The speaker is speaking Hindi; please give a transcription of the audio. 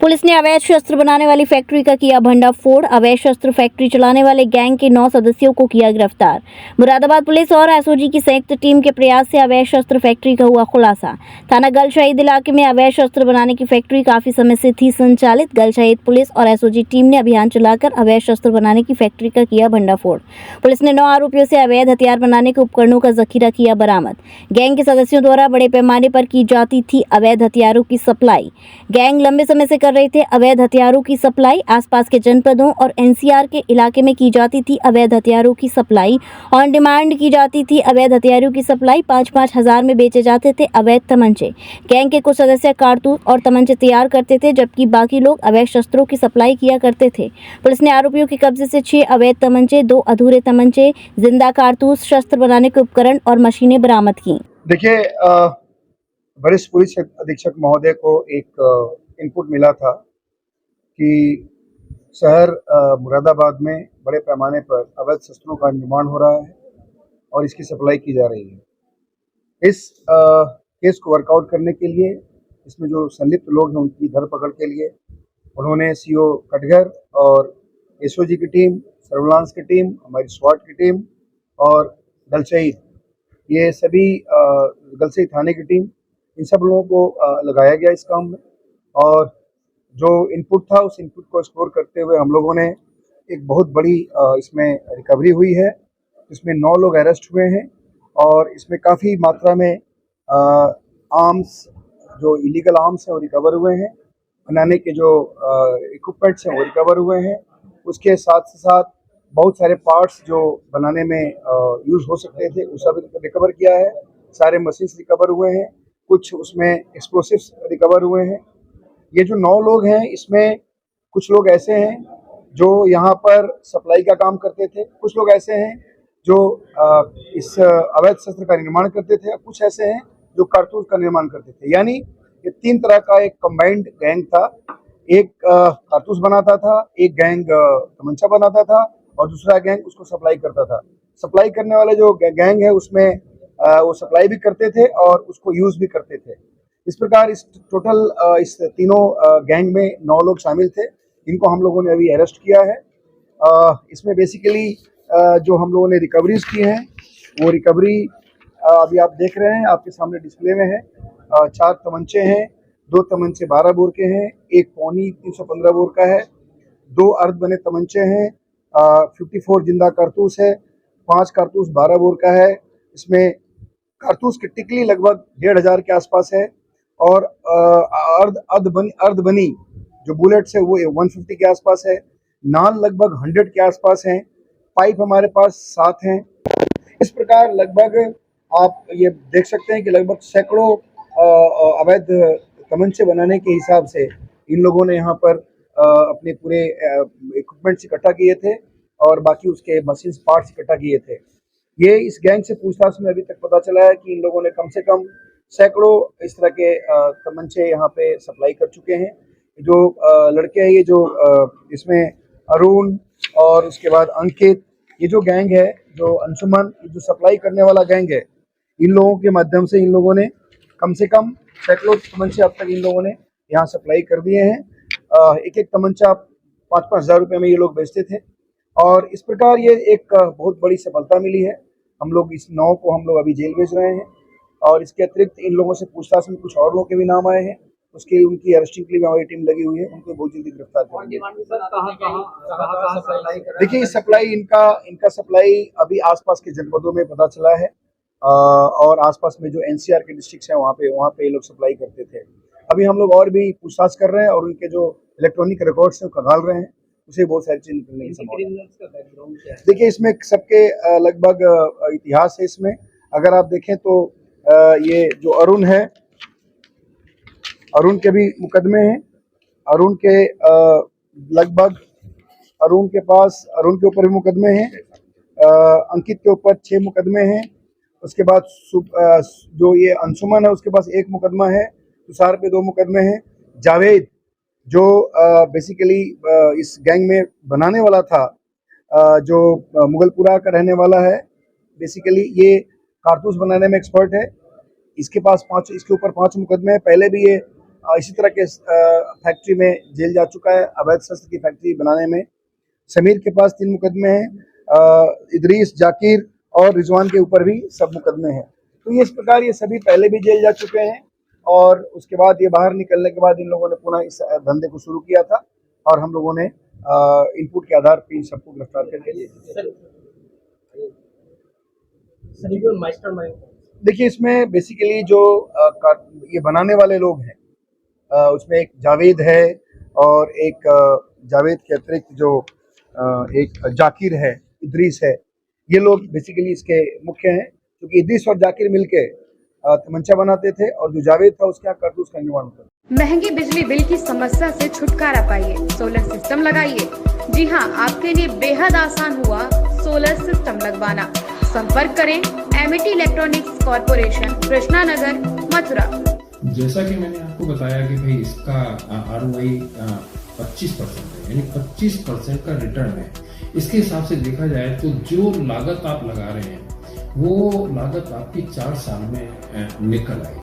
पुलिस ने अवैध शस्त्र बनाने वाली फैक्ट्री का किया भंडाफोड़। अवैध शस्त्र फैक्ट्री चलाने वाले गैंग के 9 सदस्यों को किया गिरफ्तार। मुरादाबाद पुलिस और एसओजी की संयुक्त टीम के प्रयास से अवैध शस्त्र फैक्ट्री का हुआ खुलासा। थाना गल शहीद इलाके में अवैध शस्त्र बनाने की फैक्ट्री काफी समय से थी संचालित। गल शहीद पुलिस और एसओजी टीम ने अभियान चलाकर अवैध शस्त्र बनाने की फैक्ट्री का किया भंडाफोड़। पुलिस ने 9 आरोपियों से अवैध हथियार बनाने के उपकरणों का जखीरा किया बरामद। गैंग के सदस्यों द्वारा बड़े पैमाने पर की जाती थी अवैध हथियारों की सप्लाई। गैंग लंबे समय से कर रहे थे अवैध हथियारों की सप्लाई। आसपास के जनपदों और एनसीआर के इलाके में की जाती थी अवैध हथियारों की सप्लाई। ऑन डिमांड की जाती थी अवैध हथियारों की सप्लाई। 5-5 हजार में बेचे जाते थे अवैध तमंचे। गैंग के कुछ सदस्य कारतूस और तमंचे तैयार करते थे, जबकि बाकी लोग अवैध शस्त्रों की सप्लाई किया करते थे। पुलिस ने आरोपियों के कब्जे से 6 अवैध तमंचे, 2 अधूरे तमंचे, जिंदा कारतूस, शस्त्र बनाने के उपकरण और मशीनें बरामद की। देखिए, वरिष्ठ पुलिस अधीक्षक महोदय को एक इनपुट मिला था कि शहर मुरादाबाद में बड़े पैमाने पर अवैध शस्त्रों का निर्माण हो रहा है और इसकी सप्लाई की जा रही है। इस केस को वर्कआउट करने के लिए, इसमें जो संलिप्त लोग हैं उनकी धरपकड़ के लिए उन्होंने सीओ कटघर और एसओजी की टीम, सर्विलांस की टीम, हमारी स्वाट की टीम और गल शहीद, ये सभी गल शहीद थाने की टीम, इन सब लोगों को लगाया गया इस काम में। और जो इनपुट था उस इनपुट को एक्सप्लोर करते हुए हम लोगों ने एक बहुत बड़ी इसमें रिकवरी हुई है। इसमें 9 लोग अरेस्ट हुए हैं और इसमें काफ़ी मात्रा में आर्म्स, जो इलीगल आर्म्स हैं वो रिकवर हुए हैं। बनाने के जो इक्विपमेंट्स हैं वो रिकवर हुए हैं। उसके साथ साथ बहुत सारे पार्ट्स जो बनाने में यूज़ हो सकते थे वो सब रिकवर किया है। सारे मशीन्स रिकवर हुए हैं, कुछ उसमें एक्सप्लोसिव्स रिकवर हुए हैं। ये जो 9 लोग हैं, इसमें कुछ लोग ऐसे हैं जो यहाँ पर सप्लाई का काम करते थे, कुछ लोग ऐसे हैं जो इस अवैध शस्त्र का निर्माण करते थे, कुछ ऐसे हैं जो कारतूस का निर्माण करते थे। यानी ये 3 तरह का एक कंबाइंड गैंग था। एक कारतूस बनाता था, एक गैंग तमंचा बनाता था और दूसरा गैंग उसको सप्लाई करता था। सप्लाई करने वाले जो गैंग है उसमें वो सप्लाई भी करते थे और उसको यूज भी करते थे। इस प्रकार इस टोटल इस तीनों गैंग में 9 लोग शामिल थे, इनको हम लोगों ने अभी अरेस्ट किया है। इसमें बेसिकली जो हम लोगों ने रिकवरीज की हैं वो रिकवरी अभी आप देख रहे हैं, आपके सामने डिस्प्ले में है। 4 तमंचे हैं, 2 तमंचे 12 बोर के हैं, एक पौनी 315 बोर का है, 2 अर्ध बने तमंचे हैं, 54 जिंदा कारतूस है, 5 कारतूस 12 बोर का है। इसमें कारतूस की टिकली लगभग 1500 के आसपास है और अर्ध बनी जो बुलेट्स है वो 150 के आसपास है। नाल लगभग 100 के आसपास हैं। पाइप हमारे पास 7 हैं। इस प्रकार लगभग आप ये देख सकते हैं कि लगभग सैकड़ों अवैध तमंचे बनाने के हिसाब से इन लोगों ने यहाँ पर अपने पूरे इक्विपमेंट्स इकट्ठा किए थे और बाकी उसके मशीन्स पार्ट्स इकट्ठा किए थे। ये इस गैंग से पूछताछ में अभी तक पता चला है कि इन लोगों ने कम से कम सैकड़ों इस तरह के तमंचे यहाँ पे सप्लाई कर चुके हैं। जो लड़के हैं, ये जो इसमें अरुण और उसके बाद अंकित, ये जो गैंग है, जो अंशुमन, जो सप्लाई करने वाला गैंग है, इन लोगों के माध्यम से इन लोगों ने कम से कम सैकड़ों तमंचे अब तक इन लोगों ने यहाँ सप्लाई कर दिए हैं। एक एक तमंचा 5-5 हजार रुपये में ये लोग बेचते थे और इस प्रकार ये एक बहुत बड़ी सफलता मिली है। हम लोग इस 9 को हम लोग अभी जेल भेज रहे हैं और इसके अतिरिक्त इन लोगों से पूछताछ में कुछ और लोगों के भी नाम आए हैं। उसके उनकी अरेस्टिंग के लिए हमारी टीम लगी हुई है, उनको बहुत जल्दी गिरफ्तार करेंगे। देखिए, सप्लाई इनका सप्लाई अभी आसपास के जनपदों में पता चला है और आसपास में जो एनसीआर के डिस्ट्रिक्ट्स हैं वहाँ पे ये लोग सप्लाई करते थे। अभी हम लोग और भी पूछताछ कर रहे हैं और उनके जो इलेक्ट्रॉनिक रिकॉर्ड्स हैं खंगाल रहे हैं, उसे बहुत सारी चीज निकलने की संभावना है। देखिए, इसमें सबके लगभग इतिहास है। इसमें अगर आप देखें तो ये जो अरुण है, अरुण के भी मुकदमे हैं। अरुण के लगभग अरुण के ऊपर भी मुकदमे हैं। अंकित के ऊपर 6 मुकदमे हैं। उसके बाद जो ये अंशुमन है उसके पास 1 मुकदमा है। तुषार पे 2 मुकदमे हैं। जावेद जो बेसिकली इस गैंग में बनाने वाला था, जो मुगलपुरा का रहने वाला है, बेसिकली ये कारतूस बनाने में एक्सपर्ट है। इसके ऊपर 5 मुकदमे हैं। पहले भी ये इसी तरह के फैक्ट्री में जेल जा चुका है। अवैध शस्त्र की फैक्ट्री बनाने में समीर के पास 3 मुकदमे हैं, इदरीस, जाकिर और रिजवान के ऊपर भी सब मुकदमे हैं। तो ये इस प्रकार ये सभी पहले भी जेल जा चुके हैं और उसके बाद ये बाहर निकलने के बाद इन लोगों ने पुनः इस धंधे को शुरू किया था और हम लोगों ने इनपुट के आधार पर इन सबको गिरफ्तार करके लिए। देखिए, इसमें बेसिकली जो ये बनाने वाले लोग हैं, उसमें एक जावेद है और एक जावेद के अतिरिक्त जो एक जाकिर है, इदरीस है, ये लोग बेसिकली इसके मुख्य हैं, क्योंकि इदरीस और जाकिर मिलके तमंचा बनाते थे और जो जावेद था उसके यहाँ कारतूस का निर्माण होता था। महंगी बिजली बिल की समस्या से छुटकारा पाइए, सोलर सिस्टम लगाइए। जी हां, आपके लिए बेहद आसान हुआ सोलर सिस्टम लगवाना। संपर्क करें MET electronics corporation, Krishna Nagar, Mathura. जैसा कि मैंने आपको बताया कि भाई इसका ROI 25% है, यानी 25% का रिटर्न है। इसके हिसाब से देखा जाए तो जो लागत आप लगा रहे हैं वो लागत आपकी 4 साल में निकल आएगी।